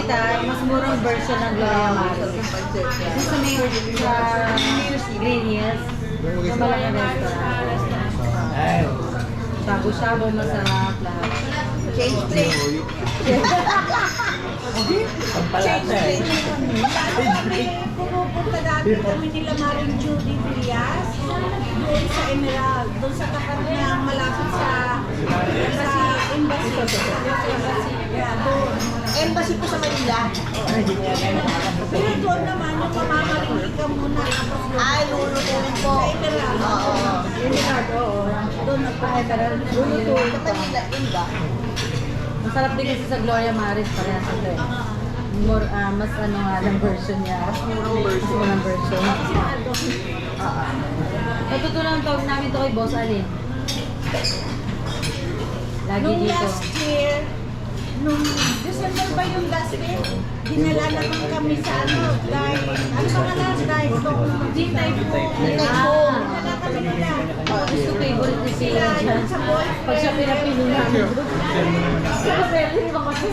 nakita, mas murang version ng Gloria Maris. Sa Mayor's Green Hills, sa malaking restaurant. Shabu-shabu, masarap lahat. Change plate. Change plate. Pupunta dati kami nila Maring Judy Villas doon sa Emerald, doon sa tapat na malapit sa embassy. Yeah, doon. Embassy po sa Manila. Pero doon naman yung mamamaling ka muna. Ay, lulutuin po. Sa Emerald. Oo. Emerald, oo. Doon na po. Emerald, lulutuin Sa Manila, yun ba? Masarap din kasi sa Gloria Maris, parehas ito eh. More, mas ano nga ng version niya. Mas murang version. Natutunan tawag namin ito kay Boss Alin. Lagi Nung dito. last year, nung December ba yung last year, dinala naman kami sa ano, dahil, ano ba nga last dahil itong G-Type po. Dinala kami nila. Gusto favorite ni Sila dyan. Sa boy. Pag siya pinapili namin. Pero pwede ba kasi?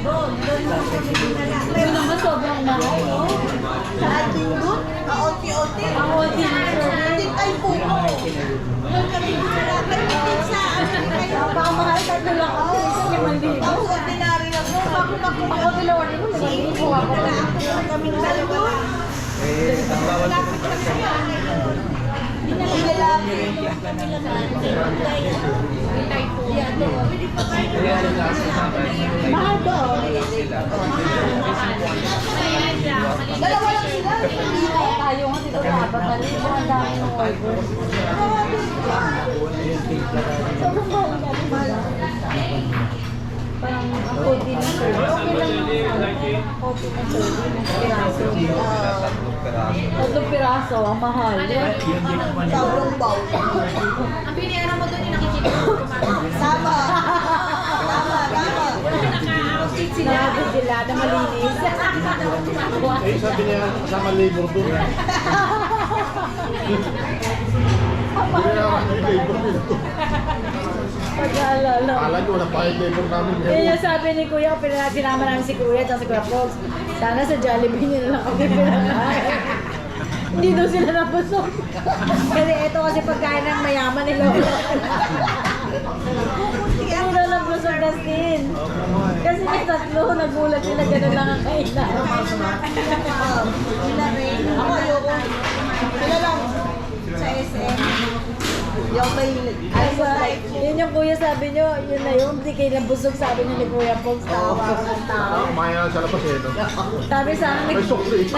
Doon kami dinala. Ito naman sobrang mahal, no? Sa ating doon, kaunti-unti. Ang OT na service. G-Type po. Doon kami dinala. Pero din sa ano kayo. Baka mahal tatlo lang ako. Isang 5,000. Ang ordinary lang doon. Bago Ang OT na order ko, 5,000 ako. kami dalawa lang. Lapit kami sa bahay doon. Dinala kami lang mahal doon. Dalawa lang sila. Tayo nga dito sa apat na libo. Ang dami ng orders. Sobrang mahal na. Parang ang konti na service. Okay lang yung konti na service. Piraso. Tatlong piraso. Ang mahal. Sobrang baw. Ang binayaran mo doon yung nakikita mo kumain. Tama. Naka-outfit sila. Nakabit sila na malinis. Eh, sabi niya kasama labor doon. Binayaran yung labor nito. Pag-aalala. Akala nyo, wala pa yung labor namin. Yun yung sabi ni Kuya, pinama namin si Kuya at si Kuya Fox. Sana sa Jollibee nila lang kami pinakain. Hindi daw sila nabusog. Kasi ito kasi pagkain ng mayaman ni Lola. Hindi daw nabusog na skin. Kasi yung tatlo, nagulat sila gano'n lang ang kailan. Sila rin. Ako ayoko. Sila lang. Sa SM. Yung may Ay, yun yung Kuya sabi nyo, yun na yun, hindi kayo nabusog sabi niya ni Kuya Fox. Tawa ako ng tao. Maya sa labas eh. No? Sabi sa akin, May soft drink.